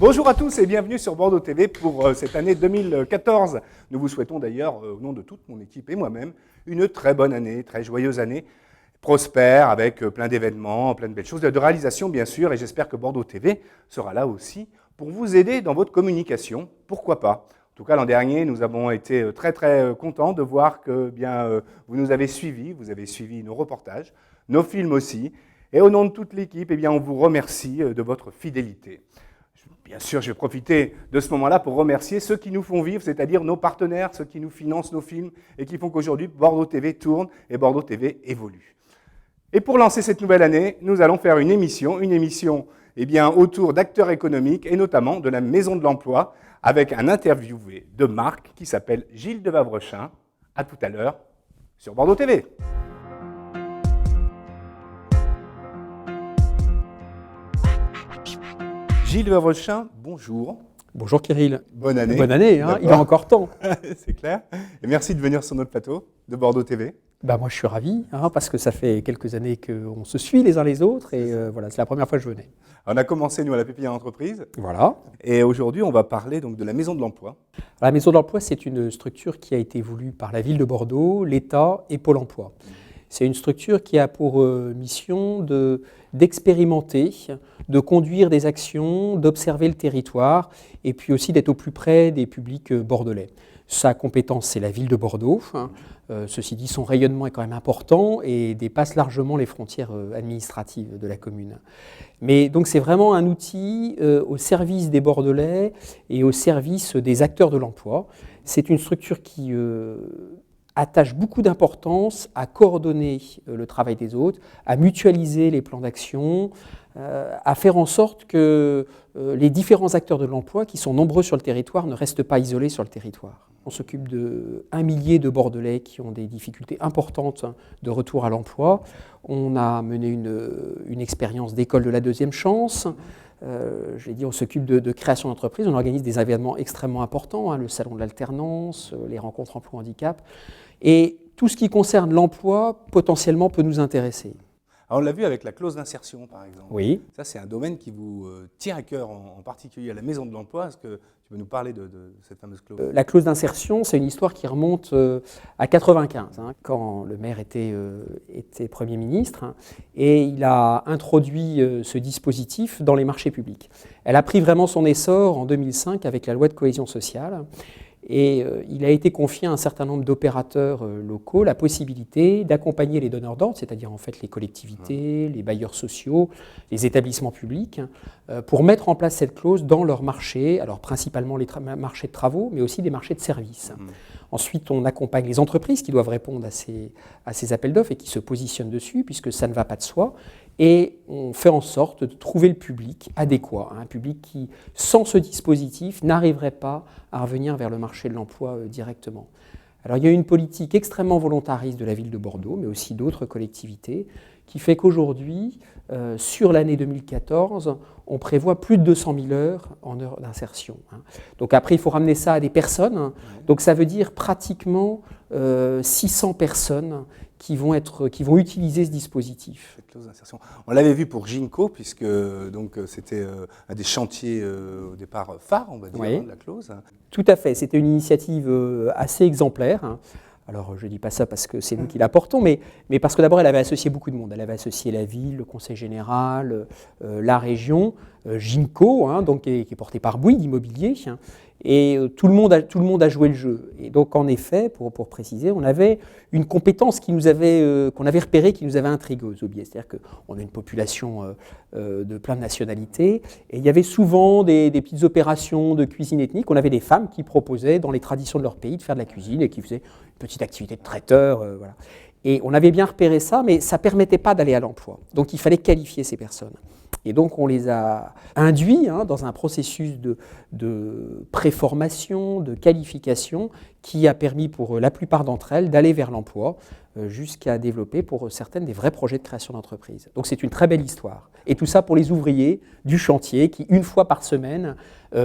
Bonjour à tous et bienvenue sur Bordeaux TV pour cette année 2014. Nous vous souhaitons d'ailleurs, au nom de toute mon équipe et moi-même, une très bonne année, très joyeuse année, prospère, avec plein d'événements, plein de belles choses, de réalisations bien sûr, et j'espère que Bordeaux TV sera là aussi pour vous aider dans votre communication, pourquoi pas. En tout cas, l'an dernier, nous avons été très contents de voir que vous nous avez suivis, vous avez suivi nos reportages, nos films aussi, et au nom de toute l'équipe, on vous remercie de votre fidélité. Bien sûr, je vais profiter de ce moment-là pour remercier ceux qui nous font vivre, c'est-à-dire nos partenaires, ceux qui nous financent nos films et qui font qu'aujourd'hui, Bordeaux TV tourne et Bordeaux TV évolue. Et pour lancer cette nouvelle année, nous allons faire une émission autour d'acteurs économiques et notamment de la Maison de l'Emploi avec un interviewé de marque qui s'appelle Gilles de Vavrechin. À tout à l'heure sur Bordeaux TV. Gilles de Vavrechin, bonjour. Bonjour Kirill. Bonne année. Bonne année, hein, il a encore temps. C'est clair. Et merci de venir sur notre plateau de Bordeaux TV. Moi je suis ravi, parce que ça fait quelques années qu'on se suit les uns les autres et voilà, c'est la première fois que je venais. On a commencé nous à la Pépinière Entreprise. Voilà. Et aujourd'hui on va parler donc de la Maison de l'Emploi. La Maison de l'Emploi, c'est une structure qui a été voulue par la ville de Bordeaux, l'État et Pôle emploi. C'est une structure qui a pour mission d'expérimenter, de conduire des actions, d'observer le territoire et puis aussi d'être au plus près des publics bordelais. Sa compétence, c'est la ville de Bordeaux. Ceci dit, son rayonnement est quand même important et dépasse largement les frontières administratives de la commune. Mais donc c'est vraiment un outil au service des Bordelais et au service des acteurs de l'emploi. C'est une structure qui attache beaucoup d'importance à coordonner le travail des autres, à mutualiser les plans d'action, à faire en sorte que les différents acteurs de l'emploi, qui sont nombreux sur le territoire, ne restent pas isolés sur le territoire. On s'occupe de 1 millier de Bordelais qui ont des difficultés importantes de retour à l'emploi. On a mené une expérience d'école de la deuxième chance. Je l'ai dit, on s'occupe de création d'entreprise. On organise des événements extrêmement importants, le salon de l'alternance, les rencontres emploi-handicap. Et tout ce qui concerne l'emploi, potentiellement, peut nous intéresser. Alors on l'a vu avec la clause d'insertion, par exemple. Oui. Ça, c'est un domaine qui vous tient à cœur, en particulier à la Maison de l'Emploi. Est-ce que tu peux nous parler de cette fameuse clause ? La clause d'insertion, c'est une histoire qui remonte à 1995, quand le maire était Premier ministre, et il a introduit ce dispositif dans les marchés publics. Elle a pris vraiment son essor en 2005 avec la loi de cohésion sociale. Et il a été confié à un certain nombre d'opérateurs locaux la possibilité d'accompagner les donneurs d'ordre, c'est-à-dire en fait les collectivités, les bailleurs sociaux, les établissements publics, pour mettre en place cette clause dans leurs marchés, alors principalement les marchés de travaux, mais aussi des marchés de services. Ensuite, on accompagne les entreprises qui doivent répondre à ces appels d'offres et qui se positionnent dessus, puisque ça ne va pas de soi. Et on fait en sorte de trouver le public adéquat, un public qui, sans ce dispositif, n'arriverait pas à revenir vers le marché de l'emploi directement. Alors il y a une politique extrêmement volontariste de la ville de Bordeaux, mais aussi d'autres collectivités, qui fait qu'aujourd'hui, sur l'année 2014, on prévoit plus de 200 000 heures en heures d'insertion. Donc après, il faut ramener ça à des personnes. Donc ça veut dire pratiquement 600 personnes qui vont utiliser ce dispositif. Cette clause d'insertion. On l'avait vu pour Ginko, puisque c'était un des chantiers au départ phares, on va dire, de la clause. Tout à fait. C'était une initiative assez exemplaire. Alors, je ne dis pas ça parce que c'est nous qui la portons, mais parce que d'abord, elle avait associé beaucoup de monde. Elle avait associé la ville, le conseil général, la région, Ginko, qui est porté par Bouygues Immobilier, et tout le monde a joué le jeu. Et donc, en effet, pour préciser, on avait une compétence qu'on avait repérée, qui nous avait intrigué aux Aubiers. C'est-à-dire qu'on a une population de plein de nationalités, et il y avait souvent des petites opérations de cuisine ethnique. On avait des femmes qui proposaient, dans les traditions de leur pays, de faire de la cuisine, et qui faisaient une petite activité de traiteur. Voilà. Et on avait bien repéré ça, mais ça ne permettait pas d'aller à l'emploi. Donc, il fallait qualifier ces personnes. Et donc, on les a induits dans un processus de préformation, de qualification, qui a permis pour la plupart d'entre elles d'aller vers l'emploi, jusqu'à développer pour certaines des vrais projets de création d'entreprise. Donc, c'est une très belle histoire. Et tout ça pour les ouvriers du chantier qui, une fois par semaine,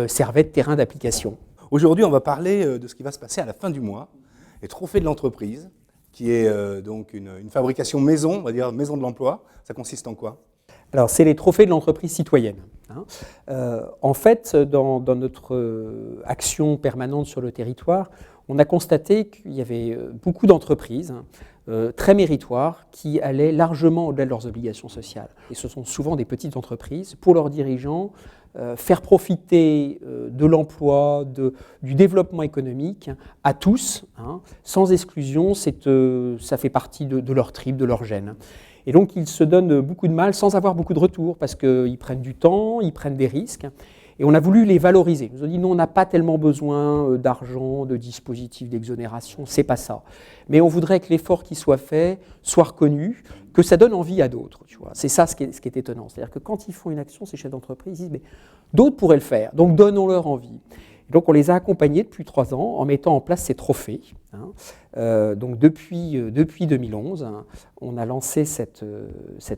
servaient de terrain d'application. Aujourd'hui, on va parler de ce qui va se passer à la fin du mois, les trophées de l'entreprise, qui est donc une fabrication maison, on va dire maison de l'emploi. Ça consiste en quoi ? Alors, c'est les trophées de l'entreprise citoyenne. En fait, dans notre action permanente sur le territoire, on a constaté qu'il y avait beaucoup d'entreprises très méritoires qui allaient largement au-delà de leurs obligations sociales. Et ce sont souvent des petites entreprises. Pour leurs dirigeants, faire profiter de l'emploi, du développement économique à tous, sans exclusion, ça fait partie de leur trip, de leur gène. Et donc, ils se donnent beaucoup de mal sans avoir beaucoup de retour parce qu'ils prennent du temps, ils prennent des risques. Et on a voulu les valoriser. Ils nous ont dit, non, on n'a pas tellement besoin d'argent, de dispositifs d'exonération, c'est pas ça. Mais on voudrait que l'effort qui soit fait soit reconnu, que ça donne envie à d'autres. Tu vois. C'est ça ce qui est étonnant. C'est-à-dire que quand ils font une action, ces chefs d'entreprise, ils disent, mais d'autres pourraient le faire, donc donnons-leur envie. Donc on les a accompagnés depuis 3 ans en mettant en place ces trophées. Donc depuis 2011, on a lancé cette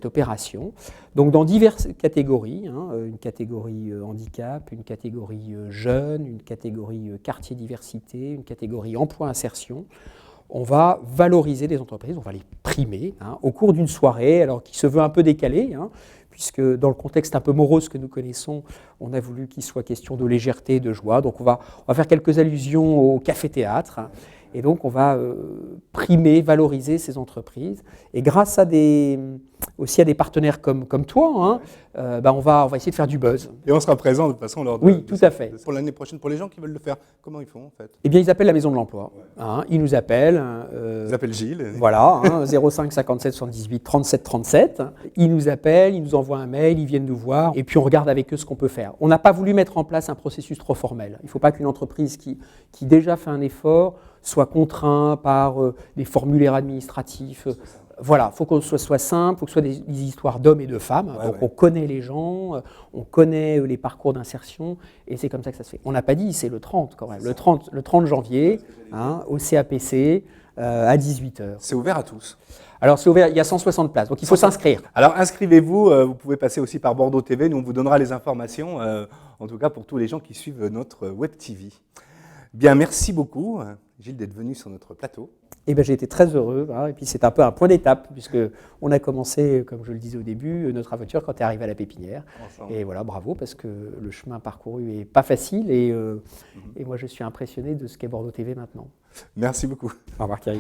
opération. Donc dans diverses catégories, une catégorie handicap, une catégorie jeunes, une catégorie quartier diversité, une catégorie emploi-insertion. On va valoriser des entreprises, on va les primer au cours d'une soirée, alors qui se veut un peu décalée, puisque dans le contexte un peu morose que nous connaissons, on a voulu qu'il soit question de légèreté, de joie. Donc on va faire quelques allusions au café-théâtre, et donc on va primer, valoriser ces entreprises. Et grâce aussi à des partenaires comme toi, on va essayer de faire du buzz. Et on sera présent de toute façon lors de... Oui, tout à fait. Pour l'année prochaine, pour les gens qui veulent le faire, comment ils font en fait? Eh bien, ils appellent la Maison de l'Emploi. Ils nous appellent. Ils appellent Gilles. Voilà, 05 57 78 37 37. Ils nous appellent, ils nous envoient un mail, ils viennent nous voir, et puis on regarde avec eux ce qu'on peut faire. On n'a pas voulu mettre en place un processus trop formel. Il ne faut pas qu'une entreprise qui déjà fait un effort soit contrainte par des formulaires administratifs. Voilà, il faut que ce soit simple, il faut que ce soit des histoires d'hommes et de femmes. Donc on connaît les gens, on connaît les parcours d'insertion, et c'est comme ça que ça se fait. On n'a pas dit, c'est le 30 quand même, le 30 janvier, au CAPC, à 18h. C'est ouvert à tous. Alors c'est ouvert, il y a 160 places, donc il faut s'inscrire. Alors inscrivez-vous, vous pouvez passer aussi par Bordeaux TV, nous on vous donnera les informations, en tout cas pour tous les gens qui suivent notre Web TV. Bien, merci beaucoup Gilles d'être venu sur notre plateau. Eh bien, j'ai été très heureux, et puis c'est un peu un point d'étape, puisqu'on a commencé, comme je le disais au début, notre aventure quand tu es arrivé à la pépinière. Ensemble. Et voilà, bravo, parce que le chemin parcouru n'est pas facile, et moi je suis impressionné de ce qu'est Bordeaux TV maintenant. Merci beaucoup. Au revoir Kyril.